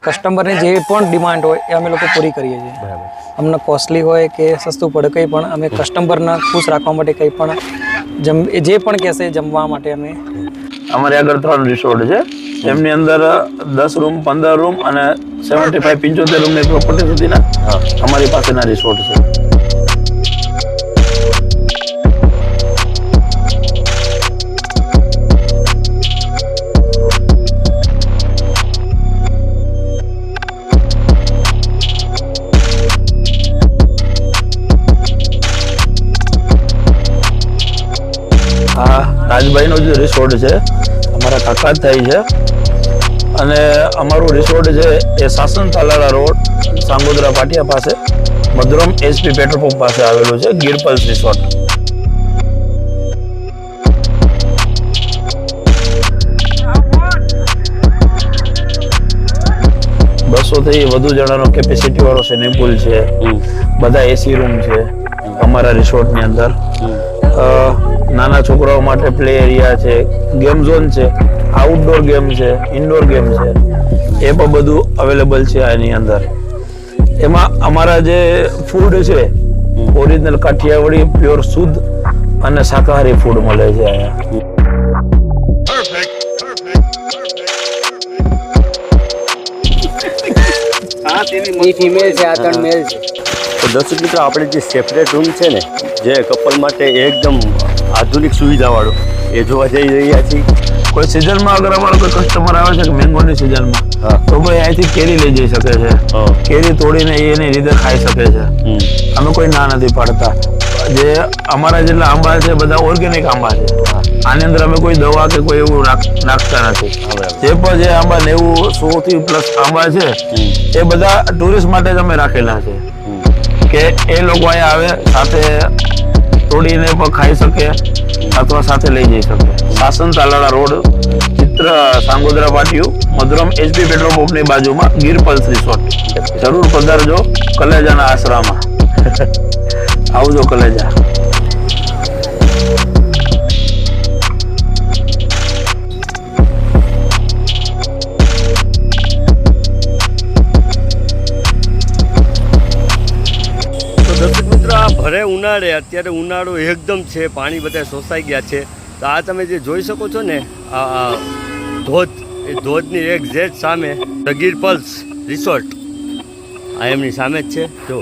કસ્ટમરની જે પણ ડિમાન્ડ હોય એ અમે લોકો પૂરી કરીએ છીએ. બરાબર. અમને કોસ્ટલી હોય કે સસ્તું પડે કંઈ પણ અમે કસ્ટમરને ખુશ રાખવા માટે કંઈ પણ જે પણ કહેશે જમવા માટે અમે. અમારે આગળ 3 રિસોર્ટ છે. એમની અંદર 10 રૂમ, 15 રૂમ અને 75-75 રૂમની પ્રોપર્ટી સુધીના અમારી પાસેના રિસોર્ટ છે. રાજભાઈનો જે રિસોર્ટ છે અમારા કાકા થાય છે અને અમારું રિસોર્ટ છે એ સાસણ તાલાળા રોડ સાંગોદરા પાટિયા પાસે મધુરમ એસપી પેટ્રોલ પંપ પાસે આવેલું છે. Gir pulse resort. થી વધુ જણાનો કેપેસિટી વાળો સ્વિમિંગ પુલ છે. બધા એસી રૂમ છે અમારા રિસોર્ટની અંદર. નાના છોકરાઓ માટે પ્લે એરિયા છે, ગેમ ઝોન છે, આઉટડોર ગેમ છે, ઇન્ડોર ગેમ છે, એ પણ બધું અવેલેબલ છે આની અંદર. એમાં અમારા જે ફૂડ છે ઓરિજિનલ કાઠિયાવાડી પ્યોર શુદ્ધ અને શાકાહારી ફૂડ મળે છે અહીંયા. ફિમેલ છે, આ 3 મેલ છે. તો દર્શક મિત્રો, આપણે જે સેપરેટ રૂમ છે ને, જે કપલ માટે એકદમ આધુનિક સુવિધા વાળો, એ જોવા જઈ રહ્યા છીએ. કોઈ સિઝનમાં અગર અમારો કોઈ કસ્ટમર આવે છે કે મેંગોની સિઝનમાં, તો ભાઈ અહીંથી કેરી લઈ જઈ શકે છે. કેરી તોડીને એની રીતે ખાઈ શકે છે. અમે કોઈ ના નથી પાડતા. જે અમારા જેટલા આંબા છે બધા ઓર્ગેનિક આંબા છે. આની અંદર અમે કોઈ દવા કે કોઈ એવું નાખતા નથી. જે પણ જે આંબા 90-100+ આંબા છે એ બધા ટુરિસ્ટ માટે જ અમે રાખેલા છે કે એ લોકો અહીંયા આવે, સાથે તોડીને પણ ખાઈ શકે અથવા સાથે લઈ જઈ શકે. સાસણ તાલાળા રોડ, ચિત્ર સાંગોદરા પાટિયું, મધુરમ એસપી પેટ્રોલ પંપની બાજુમાં ગીર પલ્સ રિસોર્ટ. જરૂર પધારજો કલેજાના આશરામાં. આવજો કલેજા. દર્શક મિત્રો, આ ભરે ઉનાળે, અત્યારે ઉનાળો એકદમ છે, પાણી બધા શોષાઈ ગયા છે. તો આ તમે જે જોઈ શકો છો ને, આ ધોધ, એ ધોધની એક્ઝેક્ટ સામે ધ ગીર પલ્સ રિસોર્ટ આ એમની સામે જ છે જો.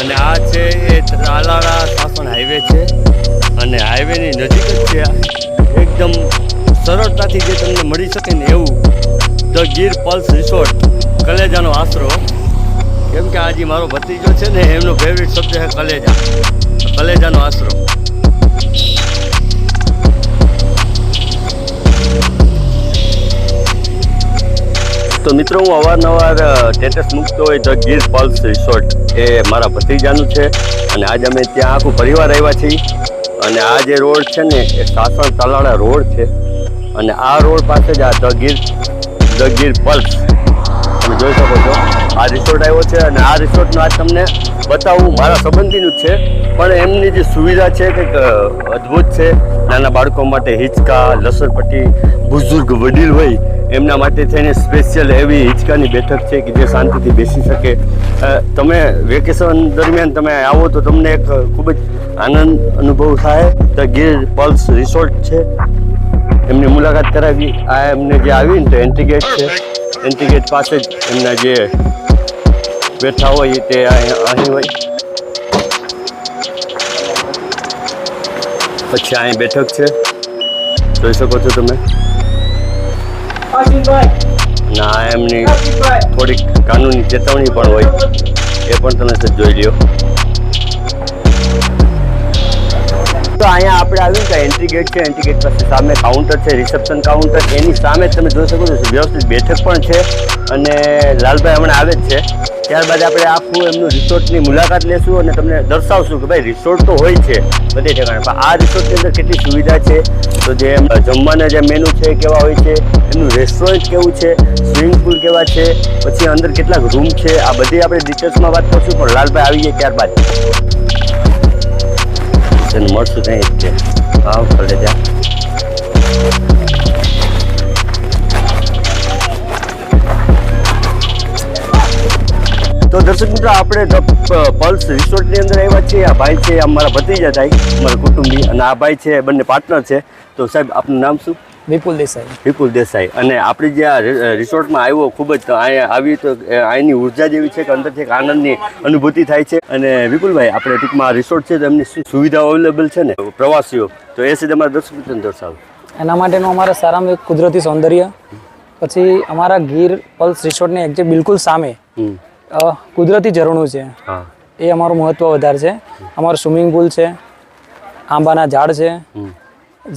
અને આ છે એ તાલાળા સાસણ હાઈવે છે અને હાઈવેની નજીક જ છે. એકદમ સરળતાથી જે તમને મળી શકે ને એવું ધ ગીર પલ્સ રિસોર્ટ, કલેજાનો આશરો. કેમ કે આજે મારો ભત્રીજો છે ને, એમનો ફેવરિટ શબ્દ છે કલેજા, કલેજાનો આશરો. તો મિત્રો, હું અવારનવાર સ્ટેટસ મૂકતો હોય ધ ગીર પલ્સ રિસોર્ટ એ મારા ભત્રીજાનું છે અને આજે અમે ત્યાં આખું પરિવાર આવ્યા છીએ. અને આ જે રોડ છે ને એ સાસણ તાલાળા રોડ છે અને આ રોડ પાસે જ આ ધ ગીર પલ્સ તમે જોઈ શકો છો. આ રિસોર્ટ આવ્યો છે અને આ રિસોર્ટનું આજ તમને બતાવવું મારા સંબંધીનું જ છે, પણ એમની જે સુવિધા છે કંઈક અદ્ભુત છે. નાના બાળકો માટે હિંચકા, લસરપટ્ટી, બુઝુર્ગ વડીલ હોય એમના માટે થઈને સ્પેશિયલ એવી હિંચકાની બેઠક છે કે જે શાંતિથી બેસી શકે. તમે વેકેશન દરમિયાન તમે આવો તો તમને એક ખૂબ જ આનંદ અનુભવ થાય. ધ ગીર પલ્સ રિસોર્ટ છે, એમની મુલાકાત કરાવી. આ એમને જે આવીને તો એન્ટ્રી ગેટ છે, એન્ટ્રી ગેટ પાસે જ એમના જે બેઠા હોય તે અહીં હોય. પછી અહીં બેઠક છે, જોઈ શકો છો તમે. ના, એમની થોડીક કાનૂની ચેતવણી પણ હોય, એ પણ તમે જોઈ લ્યો. તો અહીંયા આપણે આવ્યું કે એન્ટ્રી ગેટ છે, એન્ટ્રી ગેટ પાસે સામે કાઉન્ટર છે, રિસેપ્શન કાઉન્ટર. એની સામે તમે જોઈ શકો છો વ્યવસ્થિત બેઠક પણ છે અને લાલભાઈ હમણાં આવે જ છે. ત્યારબાદ આપણે આખું એમનું રિસોર્ટની મુલાકાત લેશું અને તમને દર્શાવશું કે ભાઈ રિસોર્ટ તો હોય છે બધે ઠેકાણે, પણ આ રિસોર્ટની અંદર કેટલી સુવિધા છે, તો જે જમવાના જે મેનુ છે કેવા હોય છે, એમનું રેસ્ટોરન્ટ કેવું છે, સ્વિમિંગ પુલ કેવા છે, પછી અંદર કેટલાક રૂમ છે, આ બધી આપણે ડિટેલ્સમાં વાત કરશું. પણ લાલભાઈ આવી જાય ત્યારબાદ એને મળશું ત્યાં જ છે. હા, ભલે ત્યાં દર્શક મિત્રો, આપણે પલ્સ રિસોર્ટની અંદર આવ્યા છીએ. આ ભાઈ છે અમારા ભત્રીજા થાય, અમારા કુટુંબી, અને આ ભાઈ છે બંને પાર્ટનર છે. તો સાહેબ, આપનું નામ શું? વિપુલ દેસાઈ. વિપુલ દેસાઈ. અને આપણે જે આ રિસોર્ટમાં આવ્યો, ખૂબ જ અહીંયા આવી તો અહીંની ઉર્જા જેવી છે કે અંદરથી એક આનંદની અનુભૂતિ થાય છે. અને વિપુલભાઈ, આપણે ટૂંકમાં આ રિસોર્ટ છે તો એમની શું સુવિધાઓ અવેલેબલ છે ને પ્રવાસીઓ, તો એ સીધે અમારા દર્શક મિત્રોને દર્શાવો. એના માટેનું અમારા સારામાં એક કુદરતી સૌંદર્ય, પછી અમારા ગીર પલ્સ રિસોર્ટની એક્ઝેક્ટ બિલકુલ સામે કુદરતી ઝરણું છે. એ અમારું મહત્વ વધારે છે. અમારું સ્વિમિંગ પુલ છે, આંબાના ઝાડ છે,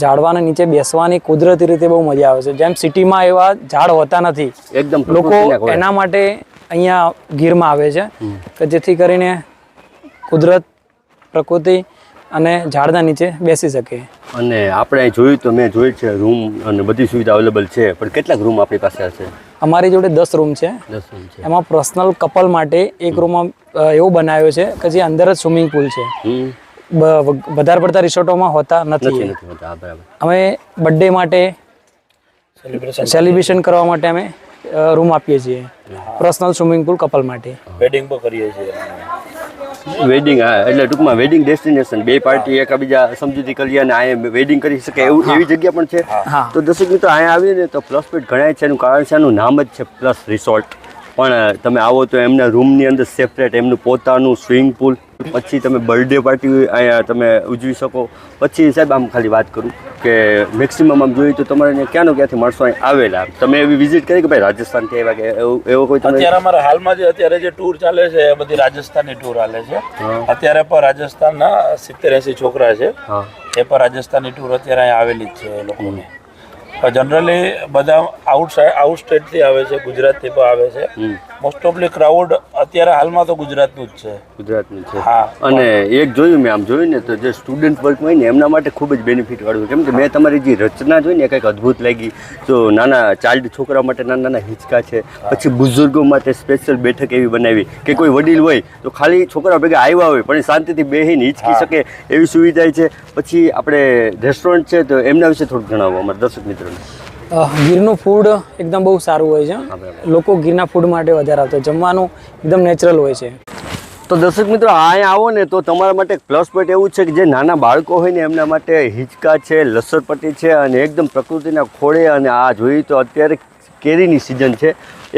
ઝાડવાના નીચે બેસવાની કુદરતી રીતે બહુ મજા આવે છે. જેમ સિટીમાં એવા ઝાડ હોતા નથી, એકદમ લોકો એના માટે અહીંયા ગીરમાં આવે છે કે જેથી કરીને કુદરત, પ્રકૃતિ અને ઝાડના નીચે બેસી શકે. અને આપણે અહીં જોયું તો મેં જોયું છે રૂમ અને બધી સુવિધા અવેલેબલ છે, પણ કેટલાક રૂમ આપણી પાસે હશે? અમારી જોડે 10 રૂમ છે. 10 રૂમ છે. એમાં પર્સનલ કપલ માટે એક રૂમ એવો બનાવ્યો છે કે જે અંદર જ સ્વિમિંગ પુલ છે. વધારે પડતા રિસોર્ટોમાં હોતા નથી. અમે બર્થડે માટે, સેલિબ્રેશન કરવા માટે અમે રૂમ આપીએ છીએ. પર્સનલ સ્વિમિંગ પુલ કપલ માટે. વેડિંગ પણ કરીએ છીએ. વેડિંગ, હા, એટલે ટૂંકમાં વેડિંગ ડેસ્ટિનેશન, બે પાર્ટી એકબીજા સમજૂતી કરી અને અહીંયા વેડિંગ કરી શકે એવું એવી જગ્યા પણ છે. તો દર્શક મિત્રો, અહીંયા આવીને તો પ્લસ પોઈન્ટ ઘણા છે. એનું કારણ છે, એનું નામ જ છે પ્લસ રિસોર્ટ. પણ તમે આવો તો એમના રૂમની અંદર સેપરેટ એમનું પોતાનું સ્વિમિંગ પુલ, પછી તમે બર્થડે પાર્ટી અહીંયા તમે ઉજવી શકો. પછી સાહેબ, આમ ખાલી વાત કરું કે મેક્સિમમ આમ જોઈએ તો તમારે ક્યાંથી માણસો અહીં આવેલા, તમે એવી વિઝિટ કરી કે ભાઈ રાજસ્થાનથી આવ્યા કે એવો કોઈ? અત્યારે અમારા હાલમાં અત્યારે જે ટૂર ચાલે છે એ બધી રાજસ્થાનની ટૂર ચાલે છે. અત્યારે પણ રાજસ્થાનના 70-80 છોકરા છે, એ પણ રાજસ્થાનની ટૂર અત્યારે અહીંયા આવેલી જ છે એ લોકોને. જનરલી બધા આઉટ સ્ટેટથી આવે છે, ગુજરાતથી પણ આવે છે. મોસ્ટ ઓફલી ક્રાઉડ અત્યારે હાલમાં તો ગુજરાતનું જ છે. ગુજરાતનું છે. હા. અને એક જોયું મેં, આમ જોયું ને તો જે સ્ટુડન્ટ વર્ગ હોય ને એમના માટે ખૂબ જ બેનિફિટ વાળું, કેમ કે મેં તમારી જે રચના જોઈ ને કંઈક અદ્ભુત લાગી. તો નાના ચાઇલ્ડ છોકરા માટે નાના નાના હિંચકા છે, પછી બુઝુર્ગો માટે સ્પેશિયલ બેઠક એવી બનાવી કે કોઈ વડીલ હોય તો ખાલી છોકરા ભેગા આવ્યા હોય પણ શાંતિથી બેસીને હિંચકી શકે એવી સુવિધા છે. પછી આપણે રેસ્ટોરન્ટ છે, તો એમના વિશે થોડુંક જણાવો અમારા દર્શક મિત્રોને. ગીરનું ફૂડ એકદમ બહુ સારું હોય છે. લોકો ગીરના ફૂડ માટે વધારે આવતા. જમવાનું એકદમ નેચરલ હોય છે. તો દર્શક મિત્રો, અહીંયા આવો ને તો તમારા માટે એક પ્લસ પોઈન્ટ એવું છે કે જે નાના બાળકો હોય ને એમના માટે હિંચકા છે, લસરપટ્ટી છે, અને એકદમ પ્રકૃતિના ખોળે. અને આ જોઈએ તો અત્યારે કેરીની સિઝન છે,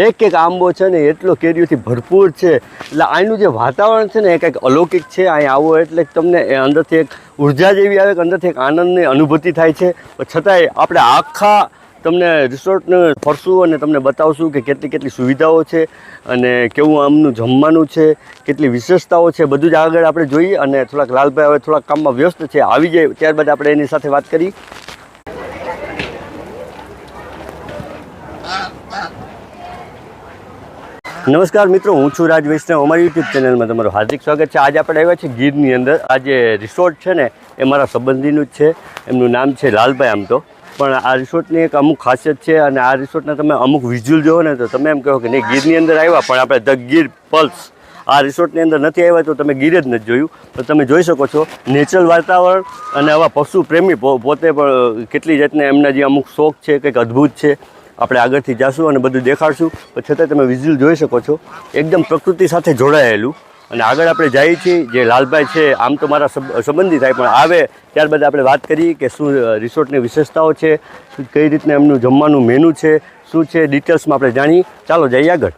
એક આંબો છે ને એટલો કેરીઓથી ભરપૂર છે. એટલે અહીંનું જે વાતાવરણ છે ને એ કંઈક અલૌકિક છે. અહીં આવો એટલે તમને અંદરથી એક ઉર્જા જેવી આવે કે અંદરથી એક આનંદની અનુભૂતિ થાય છે. છતાંય આપણે આખા તમને રિસોર્ટને ફરશું અને તમને બતાવશું કે કેટલી સુવિધાઓ છે અને કેવું આમનું જમવાનું છે, કેટલી વિશેષતાઓ છે, બધું જ આગળ આપણે જોઈએ. અને થોડાક લાલભાઈ હવે થોડાક કામમાં વ્યસ્ત છે, આવી જાય ત્યારબાદ આપણે એની સાથે વાત કરી. નમસ્કાર મિત્રો, હું છું રાજ વૈષ્ણવ. અમારી યુટ્યુબ ચેનલમાં તમારું હાર્દિક સ્વાગત છે. આજે આપણે આવ્યા છીએ ગીરની અંદર. આ જે રિસોર્ટ છે ને એ મારા સંબંધીનું જ છે. એમનું નામ છે લાલભાઈ. આમ તો પણ આ રિસોર્ટની એક અમુક ખાસિયત છે, અને આ રિસોર્ટના તમે અમુક વિઝ્યુઅલ જોવો ને તો તમે એમ કહો કે નહીં, ગીરની અંદર આવ્યા પણ આપણે ધ ગીર પલ્સ આ રિસોર્ટની અંદર નથી આવ્યા તો તમે ગીર જ નથી જોયું. તો તમે જોઈ શકો છો નેચરલ વાતાવરણ, અને આવા પશુ પ્રેમી પોતે પણ કેટલી જાતના એમના જે અમુક શોખ છે, કંઈક અદ્ભુત છે. આપણે આગળથી જઈશું અને બધું દેખાડશું, પણ છતાં તમે વિઝ્યુઅલ જોઈ શકો છો એકદમ પ્રકૃતિ સાથે જોડાયેલું. અને આગળ આપણે જઈએ છીએ. જે લાલભાઈ છે આમ તો મારા સંબંધી થાય, પણ આવે ત્યારબાદ આપણે વાત કરીએ કે શું રિસોર્ટની વિશેષતાઓ છે, કઈ રીતના એમનું જમવાનું મેનુ છે, શું છે, ડિટેલ્સમાં આપણે જાણીએ. ચાલો જઈએ આગળ.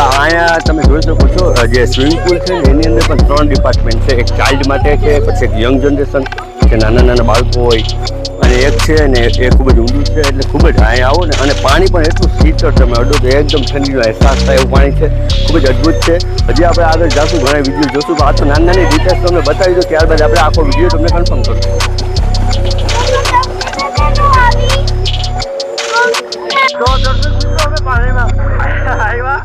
અહીંયા તમે જોઈ શકો છો જે સ્વિમિંગ પુલ છે ને એની અંદર પણ 3 ડિપાર્ટમેન્ટ છે. એક ચાઇલ્ડ માટે છે, પછી એક યંગ જનરેશન કે નાના બાળકો હોય, અને એક છે ને એ ખૂબ જ ઊંડું છે. એટલે ખૂબ જ અહીંયા આવો ને, અને પાણી પણ એટલું શીતળ, તમે અડો તો એકદમ ઠંડીનો અહેસાસ થાય એવું પાણી છે. ખૂબ જ અદ્ભુત છે. હજી આપણે આગળ જઈશું, ઘણા વિડીયો જોશું, પણ આ તો નાની ડિટેલ્સ તમને બતાવી દો, ત્યારબાદ આપણે આખો વિડીયો તમને કન્ફર્મ કરશું. તો દર્શક મિત્રો, અમે પાણીમાં આવ્યા.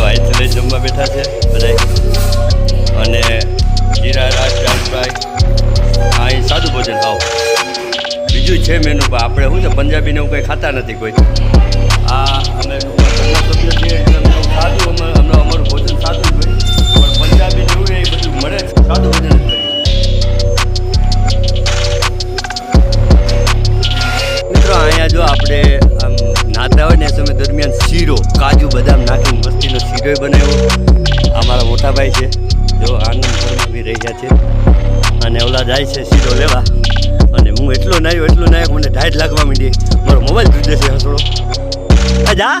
જો અહીંથી લઈ જમવા બેઠા છે બધા, અને જીરા રાઈસ, દાળ ફ્રાય, અહીં સાદું ભોજન ખાઓ. બીજું છે મેનુ, પણ આપણે શું છે પંજાબીને એવું કંઈ ખાતા નથી કોઈ. આ અમે સભ્ય છીએ એટલે સાદું અમારું ભોજન સાદું જ હોય, પણ પંજાબી જેવું એ બધું મળે છે, સાદું ભોજન જ કરીએ. મિત્રો અહીંયા જો આપણે આમ નાતા હોય ને એ સમય દરમિયાન શીરો, કાજુ, બદામ નાખીને મસ્તીનો શીરો બનાવ્યો. આ મારા મોટા ભાઈ છે, જો આનંદ બી રહ્યા છે, અને ઓલા જાય છે શીરો લેવા, અને હું એટલો નાયો મને ઢાઢ લાગવા માંડી, મારો મોબાઈલ જુદે છે હસડો. જા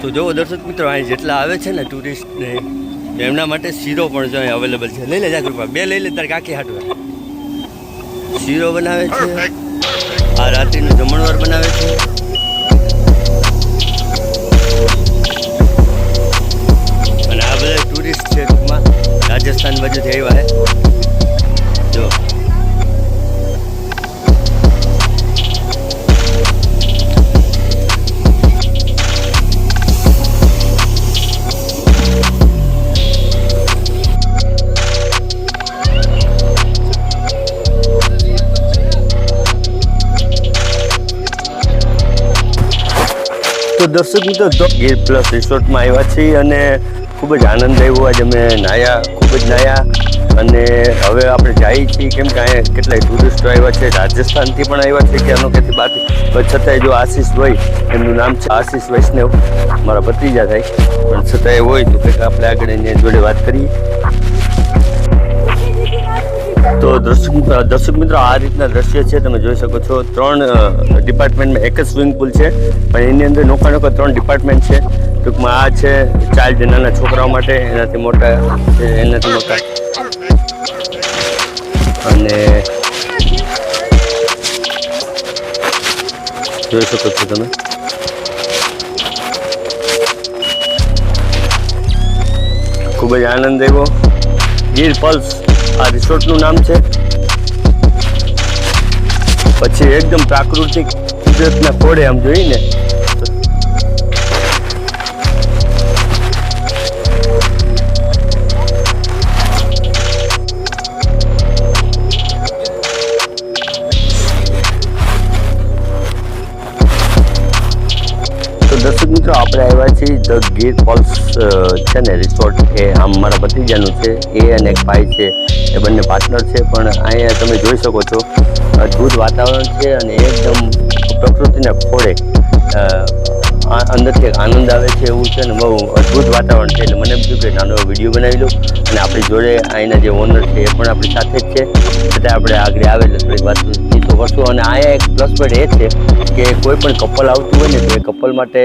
તો જો દર્શક મિત્રો, અહીં જેટલા આવે છે ને ટુરિસ્ટ ને એમના માટે શીરો પણ જો અહીં અવેલેબલ છે. લઈ લે જાગૃપા, 2 લઈ લે તારે કાકી હાટવા. શીરો બનાવે છે, આ રાત્રિનું જમણવાર બનાવે છે. અને આ બધા ટુરિસ્ટ છે, ટૂંકમાં રાજસ્થાન બાજુથી આવ્યા છે. જો તો દર્શક મિત્રો, ગીર પ્લસ રિસોર્ટમાં આવ્યા છીએ અને ખૂબ જ આનંદ આવ્યો. આજે અમે નાહ્યા, ખૂબ જ નાહ્યા, અને હવે આપણે જઈએ છીએ, કેમ કે અહીંયા કેટલાય ટુરિસ્ટો આવ્યા છે, રાજસ્થાનથી પણ આવ્યા છે કે અનોખેથી બાકી. પણ છતાંય જો આશીષભાઈ, એમનું નામ છે આશીષ વૈષ્ણવ, મારા ભત્રીજા થાય, પણ છતાંય હોય તો કંઈક આપણે આગળ એની જોડે વાત કરીએ. તો દર્શક મિત્રો, આ રીતના દ્રશ્ય છે, તમે જોઈ શકો છો. 3 ડિપાર્ટમેન્ટમાં એક જ સ્વિમિંગ પુલ છે, પણ એની અંદર નોખા 3 ડિપાર્ટમેન્ટ છે. ટૂંકમાં આ છે ચાઇલ્ડ, નાના છોકરાઓ માટે, એનાથી મોટા છે, એનાથી મોટા, અને જોઈ શકો છો તમે. ખૂબ જ આનંદ આવ્યો. ગીર પલ્સ આ રિસોર્ટનું નામ છે. પછી એકદમ પ્રાકૃતિક કુદરતના ખોળે આમ જોઈને દર્શક મિત્રો, આપણે આવ્યા છીએ ધ ગીર પલ્સ છે ને રિસોર્ટ, એ આમ મારા ભત્રીજાનું છે. એ અને એક ભાઈ છે, એ બંને પાર્ટનર છે. પણ અહીંયા તમે જોઈ શકો છો, અદ્ભુત વાતાવરણ છે, અને એકદમ પ્રકૃતિના ખોળે અંદરથી આનંદ આવે છે એવું છે, ને બહુ અદ્ભુત વાતાવરણ છે. એટલે મને એમ થયું કે નાનો વિડીયો બનાવી લો, અને આપણી જોડે અહીંના જે ઓનર છે એ પણ આપણી સાથે જ છે. એટલે આપણે આગળ આવે એટલે થોડીક વાતચીતો કરશું. અને અહીંયા એક પ્લસ પોઈન્ટ એ છે કે કોઈ પણ કપલ આવતું હોય ને તો એ કપલ માટે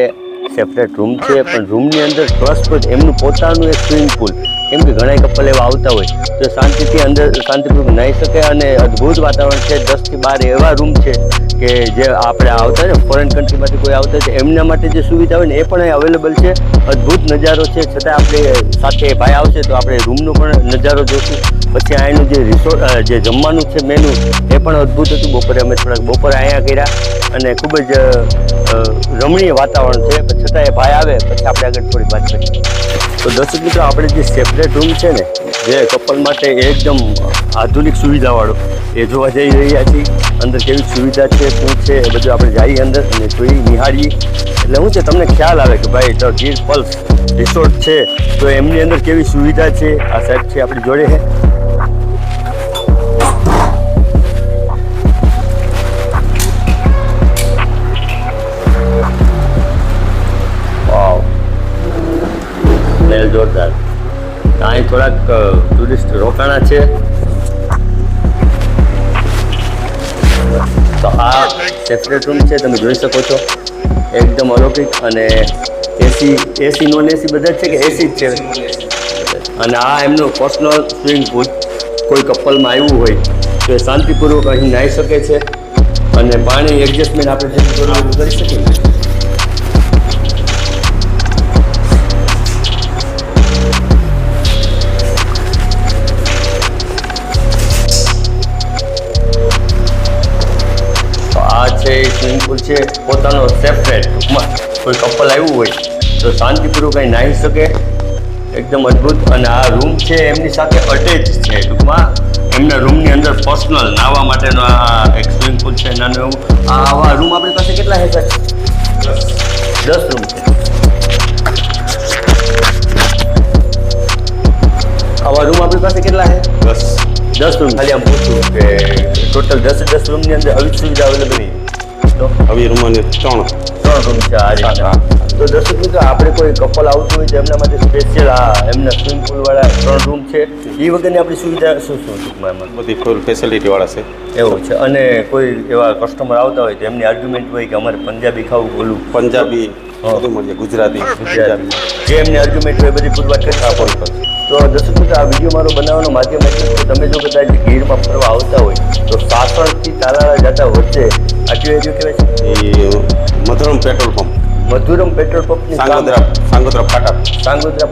સેપરેટ રૂમ છે, પણ રૂમની અંદર પ્લસ પોઈન્ટ એમનું પોતાનું એક સ્વિમિંગ પુલ. કેમ કે ઘણા કપલ એવા આવતા હોય તો શાંતિથી અંદર શાંતિપૂર્વક નાહી શકે, અને અદ્ભુત વાતાવરણ છે. 10 થી 12 એવા રૂમ છે કે જે આપણે આવતા હોય ને ફોરેન કન્ટ્રીમાંથી કોઈ આવતા હોય તો એમના માટે જે સુવિધા હોય ને એ પણ અહીં અવેલેબલ છે. અદ્ભુત નજારો છે. છતાં આપણે સાથે ભાઈ આવશે તો આપણે રૂમનો પણ નજારો જોશું. પછી અહીંનું જે રિસોર્ટ જે જમવાનું છે મેનુ એ પણ અદ્ભુત હતું. બપોરે અમે થોડાક બપોરે અહીંયા કર્યા, અને ખૂબ જ રમણીય વાતાવરણ છે. છતાં એ ભાઈ આવે પછી આપણે આગળ થોડીક વાત કરીએ. તો દર્શક મિત્રો, આપણે જે સેપરેટ રૂમ છે ને જે કપલ માટે એકદમ આધુનિક સુવિધાવાળો, એ જોવા જઈ રહ્યા છીએ. અંદર કેવી સુવિધા છે, શું છે, એ બધું આપણે જઈએ અંદર અને જોઈ નિહાળીએ. એટલે શું છે, તમને ખ્યાલ આવે કે ભાઈ ધ ગીર પલ્સ રિસોર્ટ છે તો એમની અંદર કેવી સુવિધા છે. આ સાહેબ છે આપણી જોડે છે. જોરદાર. અહીં થોડાક ટુરિસ્ટ રોકાણા છે. તો આ સેપરેટ રૂમ છે, તમે જોઈ શકો છો, એકદમ અલૌકિક. અને એસી નોન એસી બધા જ છે કે એસી જ છે. અને આ એમનો પર્સનલ સ્વિમિંગ પુલ. કોઈ કપલમાં આવ્યું હોય તો એ શાંતિપૂર્વક અહીં નાહી શકે છે, અને પાણી એડજસ્ટમેન્ટ આપણે જેટલું કરવું એટલું કરી શકીએ. સ્વિમિંગ પુલ છે પોતાનો સેપરેટ. ટૂંકમાં કોઈ કપલ આવ્યું હોય તો શાંતિપૂર્વક કંઈ નાહી શકે, એકદમ અદ્ભુત. અને આ રૂમ છે એમની સાથે અટેચ છે, ટૂંકમાં એમના રૂમની અંદર પર્સનલ નાહવા માટેનો આ એક સ્વિમિંગ પુલ છે નાનું એવું. આવા રૂમ આપણી પાસે કેટલા છે સર? 10 રૂમ છે. આવા રૂમ આપણી પાસે કેટલા છે? 10 રૂમ. ખાલી આમ પૂછું કે ટોટલ 10 રૂમની અંદર આવી સુવિધા અવેલેબલ નહીં? તો આવી રૂમની 3 રૂમ છે આ રીતના. તો દર્શક મિત્રો, આપણે કોઈ કપલ આવતું હોય તો એમના માટે સ્પેશિયલ એમના સ્વિમિંગ પુલવાળા 3 રૂમ છે. એ વગરની આપણી સુવિધા શું ટૂંકમાં એમાં? બધી ફૂલ ફેસિલિટીવાળા છે. એવું છે. અને કોઈ એવા કસ્ટમર આવતા હોય તો એમની આર્ગ્યુમેન્ટ હોય કે અમારે પંજાબી ખાવું, બોલવું, પંજાબી બધું મળે, ગુજરાતી જે એમની આર્ગ્યુમેન્ટ હોય બધી પૂરવાર કરી આપો. તો દર્શક મિત્રો, આ વિડીયો મારો બનાવવાનો માધ્યમ એટલે કે તમે જો કદાચ ગીરમાં ફરવા આવતા હોય તો સાસણથી તાલાળા જતા વચ્ચે આ કયો એરિયો કહેવાય છે? એ Madhuram petrol pump, Madhuram petrol પંપની સાંગોદરા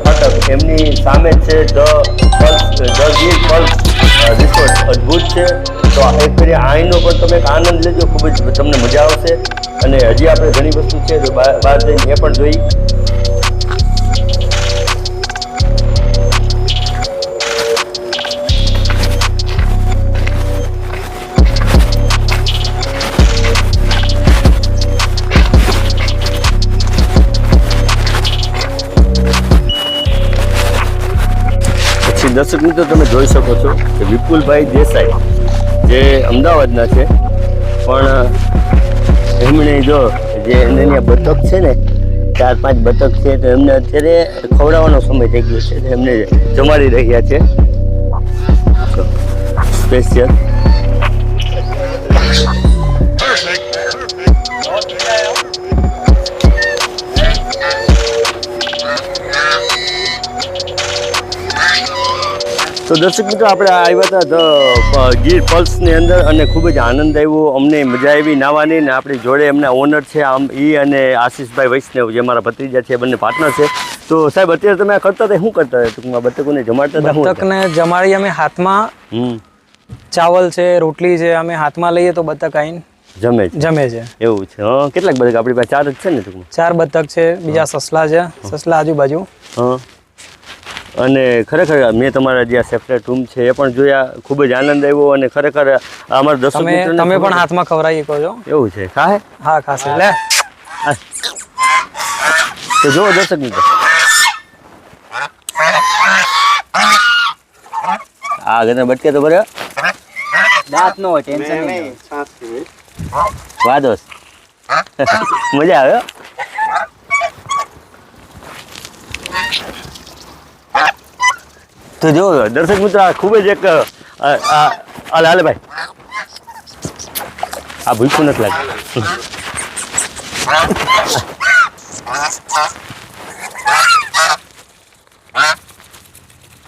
ફાટક એમની સામે છે ધ ગીર પલ્સ રિસોર્ટ. અદ્ભુત છે. તો એક ફેરી અહીંનો પણ તમે એક આનંદ લેજો, ખૂબ જ તમને મજા આવશે. અને હજી આપણે ઘણી વસ્તુ છે તો બહાર જઈને એ પણ જોઈ. દર્શક મિત્રો, તમે જોઈ શકો છો કે વિપુલભાઈ દેસાઈ જે અમદાવાદના છે, પણ એમણે જો જે એમની બતક છે ને 4-5 બતક છે, તો એમને અત્યારે ખવડાવવાનો સમય થઈ ગયો છે, તો એમને જમાડી રહ્યા છે સ્પેશિયલ. તો દર્શક મિત્રો, આપણે આવ્યા હતા ગીર પલ્સની અંદર અને ખૂબ જ આનંદ આવ્યો, અમને મજા આવી નાવાની. ને આપણી જોડે એમના ઓનર છે અને આશીષભાઈ વૈષ્ણવ જે મારા ભત્રીજા છે, બંને પાર્ટનર છે. તો સાહેબ, અત્યારે તમે આ કરતા હતા, શું કરતા હતા ટૂંકમાં? બતકોને જમાડતા હતા? બતકને જમાડી અમે હાથમાં ચાવલ છે, રોટલી છે, અમે હાથમાં લઈએ તો બતક આવીને જમે છે. એવું છે? હા. કેટલાક બતક આપણી પાસે? 4 જ છે ને ટૂંકમાં? 4 બતક છે, બીજા સસલા છે, સસલા આજુબાજુ. હા. અને ખરેખર મેં તમારા જે આ સેપરેટ રૂમ છે એ પણ જોયા, ખૂબ જ આનંદ આવ્યો. અને ખરેખર અમારા દર્શક મિત્રોને તમે પણ હાથમાં ખવડાવી શકો છો. એવું છે? ખાય? હા, ખાશે. લે તો જો દર્શક મિત્રો, આ ઘરના બટકે તો ભરે દાંત નો હોય, ટેન્શન નહીં. વાહ દોસ્ત, મજા આવે. તો જો દર્શક મિત્રો, આ ખૂબ જ એક હાલે ભાઈ, આ ભૂખું નથી લાગતું.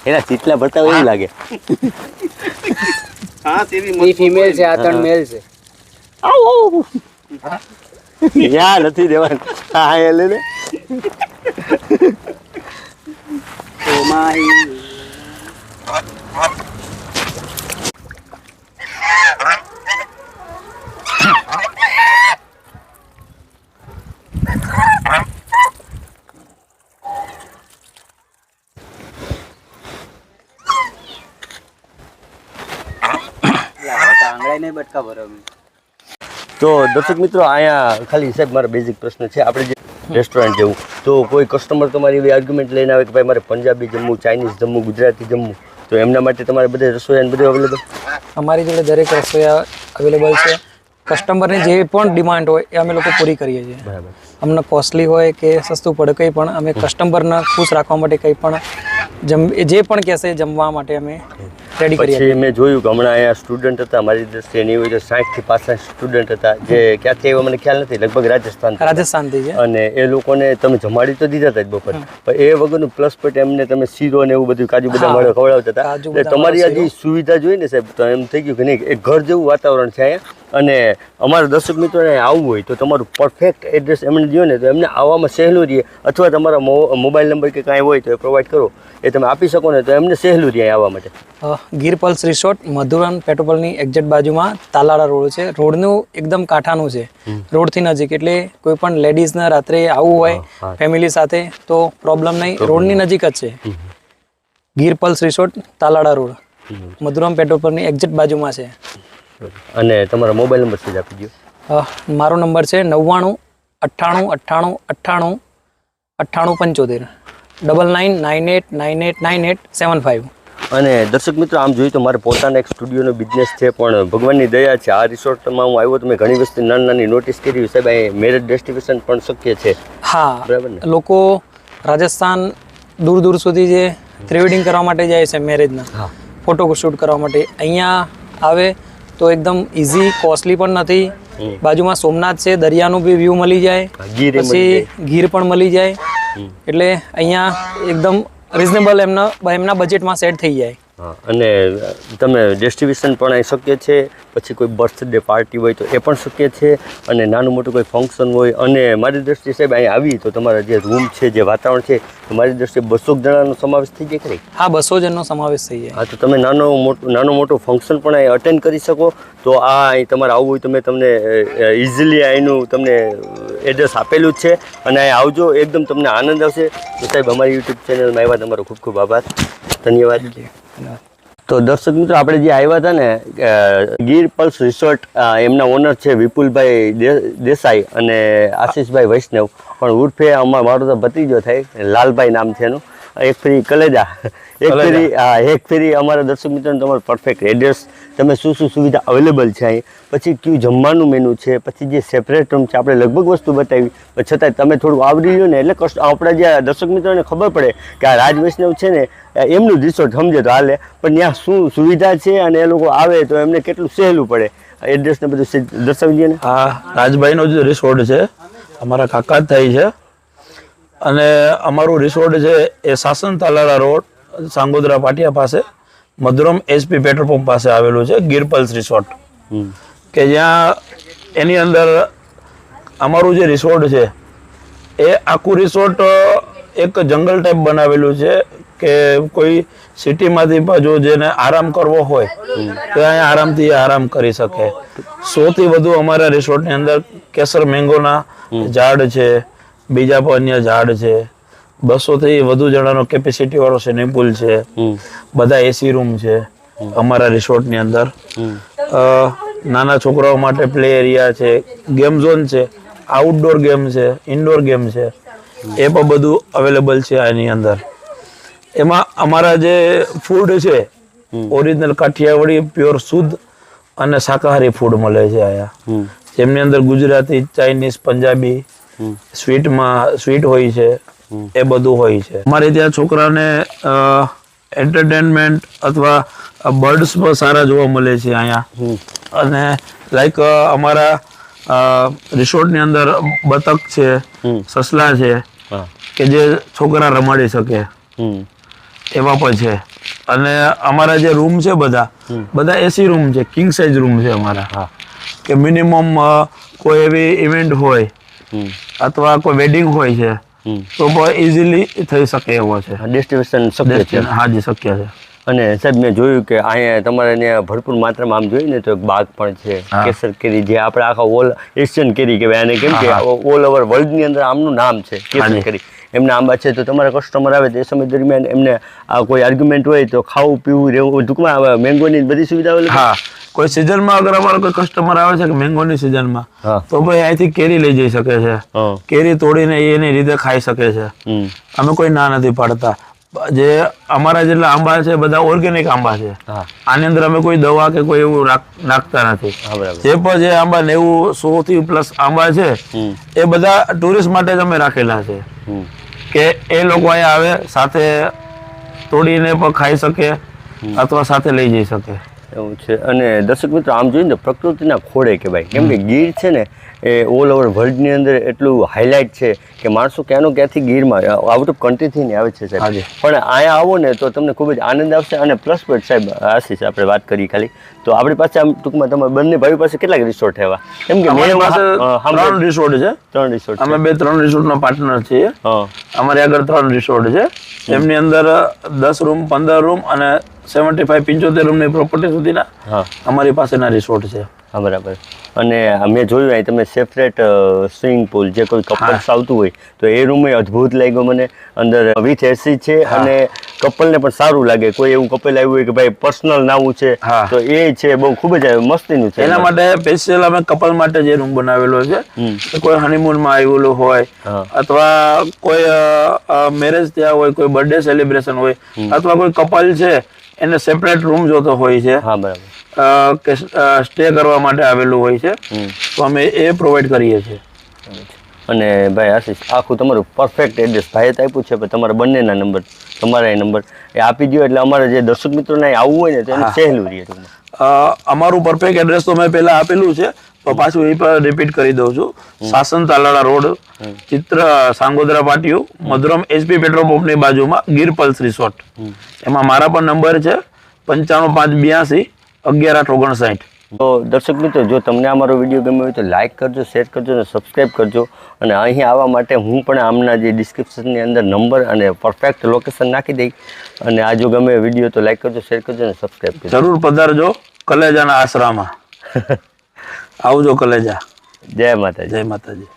એના ચીટલા ભરતા હોય એવું લાગે. ફિમેલ છે, આ 3 મેલ છે. યા નથી દેવાનું. હા, એ લે ને. તો દર્શક મિત્રો, અહીંયા ખાલી સાહેબ મારો બેઝિક પ્રશ્ન છે, આપણે જે રેસ્ટોરન્ટ જેવું, તો કોઈ કસ્ટમર તમારી એવી આર્ગ્યુમેન્ટ લઈને આવે કે ભાઈ મારે પંજાબી જમવું, ચાઇનીઝ જમવું, ગુજરાતી જમવું, તો એમના માટે તમારે બધે રસોઈયા બધું અવેલેબલ? અમારી જોડે દરેક રસોઈયા અવેલેબલ છે. કસ્ટમરની જે પણ ડિમાન્ડ હોય એ અમે લોકો પૂરી કરીએ છીએ. બરાબર. અમને કોસ્ટલી હોય કે સસ્તું પડે કંઈ પણ અમે કસ્ટમરને ખુશ રાખવા માટે કંઈ પણ જે પણ કહેશે જમવા માટે અમે રેડી કરીએ. પછી મેં જોયું કે હમણાં અહીંયા સ્ટુડન્ટ હતા, મારી દ્રષ્ટિએ નહીં હોય તો 60 થી 65 સ્ટુડન્ટ હતા, જે ક્યાંથી આવ્યા મને ખ્યાલ નથી, લગભગ રાજસ્થાનથી છે. અને એ લોકોને તમે જમાડી તો દીધા હતા જ બપોર, પણ એ વગરનું પ્લસ પોઈન્ટ એમને તમે શીરો ને એવું બધું કાજુ બદામ ખવડાવતા હતા. તમારી આ જે સુવિધા જોઈ ને સાહેબ, તો એમ થઈ ગયું કે નહીં, એક ઘર જેવું વાતાવરણ છે અહીંયા. અને અમારા દર્શક મિત્રોને આવવું હોય તો તમારું પરફેક્ટ એડ્રેસ એમને દો ને તો એમને આવવામાં સહેલું રહે, અથવા તમારા મોબાઈલ નંબર કે કાંઈ હોય તો એ પ્રોવાઈડ કરો, એ તમે આપી શકો ને તો એમને સહેલું રહે આવવા માટે. Gir pulse resort Madhuvan petrol પંપની એક્ઝેક્ટ બાજુમાં તાલાળા રોડ છે. રોડનું એકદમ કાંઠાનું છે, રોડથી નજીક, એટલે કોઈ પણ લેડીઝને રાત્રે આવવું હોય ફેમિલી સાથે તો પ્રોબ્લેમ નહીં, રોડની નજીક જ છે. Gir pulse resort Talala road Madhuvan petrol પંપની એક્ઝેક્ટ બાજુમાં છે. અને તમારો મોબાઈલ નંબર શું આપી દો. મારો નંબર છે 99 98 98 98 98 75 9998989875. અને દર્શક મિત્રો આમ જોઈએ તો મારે પોતાના એક સ્ટુડિયોનો બિઝનેસ છે, પણ ભગવાનની દયા છે આ રિસોર્ટમાં હું આવ્યો તો મેં ઘણી વસ્તુ નાની નોટિસ કરી. સાહેબ અહીં મેરેજ ડેસ્ટિનેશન પણ શક્ય છે? હા, બરાબર ને? લોકો રાજસ્થાન દૂર દૂર સુધી જે પ્રી-વેડિંગ કરવા માટે જાય છે, મેરેજના ફોટોશૂટ કરવા માટે, અહીંયા આવે તો એકદમ ઇઝી, કોસ્ટલી પણ નથી. બાજુમાં સોમનાથ છે, દરિયાનું બી વ્યૂ મળી જાય, પછી ગીર પણ મળી જાય, એટલે અહીંયા એકદમ રિઝનેબલ એમના બજેટમાં સેટ થઈ જાય. અને તમે ડેસ્ટિનેશન પણ અહીં શક્ય છે, પછી કોઈ બર્થડે પાર્ટી હોય તો એ પણ શક્ય છે, અને નાનું મોટું કોઈ ફંક્શન હોય. અને મારી દ્રષ્ટિએ સાહેબ અહીં આવી તો તમારા જે રૂમ છે, જે વાતાવરણ છે, તો મારી દ્રષ્ટિએ 200 જણાનો સમાવેશ થઈ જાય ખરી? હા, 200 જણનો સમાવેશ થઈ જાય. હા, તો તમે નાનો મોટો ફંક્શન પણ અહીં અટેન્ડ કરી શકો. તો આ અહીં તમારે આવવું હોય તો મેં તમને ઇઝીલી અહીંનું તમને એડ્રેસ આપેલું જ છે, અને અહીં આવજો, એકદમ તમને આનંદ આવશે. તો સાહેબ અમારી યુટ્યુબ ચેનલમાં આવ્યા તમારો ખૂબ ખૂબ આભાર, ધન્યવાદ. તો દર્શક મિત્રો આપણે જે આવ્યા હતા ને ગીર પલ્સ રિસોર્ટ, એમના ઓનર છે વિપુલભાઈ દેસાઈ અને આશીષભાઈ વૈષ્ણવ, પણ ઉર્ફે મારો તો ભત્રીજો થાય, લાલભાઈ નામ છે એનું. એક ફેરી કલેજા, એક ફેરી અમારા દર્શક મિત્રોને તમારું પરફેક્ટ એડ્રેસ, તમે શું સુવિધા અવેલેબલ છે અહીં, પછી કયું જમવાનું મેનુ છે, પછી જે સેપરેટ રૂમ છે, આપણે લગભગ વસ્તુ બતાવી, પણ છતાંય તમે થોડું આવરી લો ને એટલે આપણા જે દર્શક મિત્રોને ખબર પડે કે આ રાજ વૈષ્ણવ છે ને એમનું રિસોર્ટ સમજે તો હાલે, પણ ત્યાં શું સુવિધા છે અને એ લોકો આવે તો એમને કેટલું સહેલું પડે, એડ્રેસ ને બધું દર્શાવી દઈએ ને. હા, રાજભાઈનો જે રિસોર્ટ છે અમારા કાકા જ થાય છે, અને અમારું રિસોર્ટ છે એ શાસન તાલાળા રોડ સાંગોદરા પાટિયા પાસે મધુરમ HP પેટ્રોલ પંપ પાસે આવેલું છે ગીર પલ્સ રિસોર્ટ, કે જ્યાં એની અંદર અમારું જે રિસોર્ટ છે એ આખું રિસોર્ટ એક જંગલ ટાઈપ બનાવેલું છે, કે કોઈ સિટીમાંથી પાછું જેને આરામ કરવો હોય તો અહીંયા આરામથી આરામ કરી શકે. 100 થી વધુ અમારા રિસોર્ટની અંદર કેસર મેંગોના ઝાડ છે, બીજા પણ અન્ય ઝાડ છે, 200 થી વધુ જણાનો કેપેસિટી વાળો સ્વિમિંગ પુલ છે, બધા એસી રૂમ છે અમારા રિસોર્ટની અંદર, નાના છોકરાઓ માટે પ્લે એરિયા છે, ગેમ ઝોન છે, આઉટડોર ગેમ છે, ઇન્ડોર ગેમ છે, એ પણ બધું અવેલેબલ છે આની અંદર. એમાં અમારા જે ફૂડ છે ઓરિજિનલ કાઠિયાવાડી પ્યોર શુદ્ધ અને શાકાહારી ફૂડ મળે છે અહીંયા, જેમની અંદર ગુજરાતી, ચાઇનીઝ, પંજાબી, સ્વીટ હોય છે, એ બધું હોય છે. અમારે ત્યાં છોકરાને એન્ટરટેનમેન્ટ અથવા બર્ડ્સ પણ સારા જોવા મળે છે અહીંયા, અને લાઈક અમારા રિસોર્ટની અંદર બતક છે, સસલા છે, કે જે છોકરા રમાડી શકે એવા પણ છે. અને અમારા જે રૂમ છે બધા એસી રૂમ છે, કિંગ સાઇઝ રૂમ છે અમારા, કે મિનિમમ કોઈ એવી ઇવેન્ટ હોય અથવા કોઈ વેડિંગ હોય છે તો પણ ઇઝીલી થઈ શકે એવો છે. ડેસ્ટિનેશન શક્ય છે? હાજી, શક્ય છે. અને સાહેબ મેં જોયું કે અહીંયા તમારે ત્યાં ભરપૂર માત્રામાં આમ જોઈએ ને તો એક બાગ પણ છે, કેસર કેરી, જે આપણે આખા ઓલ એશિયન કેરી કહેવાય, અને કેમ કે ઓલ ઓવર વર્લ્ડની અંદર આમનું નામ છે કેસર કેરી, એમના આંબા છે. તો તમારા કસ્ટમર આવે તો એ સમય દરમિયાન એમને આ કોઈ આર્ગ્યુમેન્ટ હોય તો ખાવું પીવું રહેવું ટૂંકમાં મેંગોની બધી સુવિધાઓ? હા, કોઈ સિઝનમાં અગર અમારો કોઈ કસ્ટમર આવે છે કે મેંગોની સિઝનમાં, તો ભાઈ અહીંથી કેરી લઈ જઈ શકે છે, કેરી તોડીને એની રીતે ખાઈ શકે છે, અમે કોઈ ના નથી પાડતા. જે અમારા જેટલા આંબા છે બધા ઓર્ગેનિક આંબા છે, આની અંદર અમે કોઈ દવા કે કોઈ એવું નાખતા નથી. જે પણ જે આંબા 90-100 થી પ્લસ આંબા છે એ બધા ટુરિસ્ટ માટે જ અમે રાખેલા છે, કે એ લોકો અહીંયા આવે, સાથે તોડીને પણ ખાઈ શકે અથવા સાથે લઈ જઈ શકે. એવું છે. અને દર્શક મિત્રો આમ જોઈએ ને તો પ્રકૃતિના ખોળે કહેવાય, કેમ કે ગીર છે ને એ ઓલ ઓવર વર્લ્ડની અંદર એટલું હાઇલાઇટ છે કે માણસો ક્યાંથી ગીરમાં આઉટ ઓફ કન્ટ્રીથી ને આવે છે સાહેબ. પણ અહીંયા આવો ને તો તમને ખૂબ જ આનંદ આવશે. અને પ્લસ પોઈન્ટ સાહેબ આશીષ આપણે વાત કરી ખાલી તો આપણી પાસે આમ ટૂંકમાં તમારે બંને ભાઈઓ પાસે કેટલાક રિસોર્ટ એવા? કેમ કે અમારી પાસે 3 રિસોર્ટ છે. 3 રિસોર્ટ અમે 3 રિસોર્ટનો પાર્ટનર છીએ. અમારી આગળ 3 રિસોર્ટ છે. એમની અંદર 10 રૂમ, 15 રૂમ અને 75-75 રૂમની પ્રોપર્ટી સુધીના અમારી પાસેના રિસોર્ટ છે. હા, બરાબર. અને મેં જોયું અહીં તમે સેપરેટ સ્વિમિંગ પુલ, જે કોઈ કપલ્સ આવતું હોય તો એ રૂમ અદ્ભુત લાગ્યો મને. અંદર વિથ એસી છે અને કપલને પણ સારું લાગે. કોઈ એવું કપલ આવ્યું હોય કે ભાઈ પર્સનલ નાવું છે તો એ છે, બહુ ખૂબ જ મસ્તીનું છે. એના માટે સ્પેશિયલ અમે કપલ માટે જે રૂમ બનાવેલો છે, કોઈ હનીમૂનમાં આવેલું હોય અથવા કોઈ મેરેજ થયા હોય, કોઈ બર્થડે સેલિબ્રેશન હોય અથવા કોઈ કપલ છે એને સેપરેટ રૂમ જોતો હોય છે. હા, બરાબર. કે સ્ટે કરવા માટે આવેલું હોય છે તો અમે એ પ્રોવાઈડ કરીએ છીએ. અને ભાઈ આશીષ, આખું તમારું પરફેક્ટ એડ્રેસ ભાઈએ તો આપ્યું છે, પણ તમારા બંનેના નંબર, તમારા નંબર એ આપી દો એટલે અમારે જે દર્શક મિત્રોને આવવું હોય ને તો એને સહેલું રહે. અમારું પરફેક્ટ એડ્રેસ તો મેં પહેલા આપેલું છે તો પાછું એ પર રિપીટ કરી દઉં છું. સાસણ તાલાળા રોડ, ચિત્ર સાંગોદરા પાટિયું, મધુરમ HP પેટ્રોલ પંપની બાજુમાં ગીર પલ્સ રિસોર્ટ. એમાં મારા પણ નંબર છે 95 582 11 8 59. તો દર્શક મિત્રો, જો તમને અમારો વિડીયો ગમ્યો હોય તો લાઇક કરજો, શેર કરજો અને સબસ્ક્રાઈબ કરજો. અને અહીં આવવા માટે હું પણ આમના જે ડિસ્ક્રિપ્શનની અંદર નંબર અને પરફેક્ટ લોકેશન નાખી દઈ. અને આ જો ગમે વિડીયો તો લાઇક કરજો, શેર કરજો અને સબસ્ક્રાઈબ કરજો. જરૂર પધારજો કલેજાના આશરામાં. આવજો કલેજા. જય માતાજી. જય માતાજી.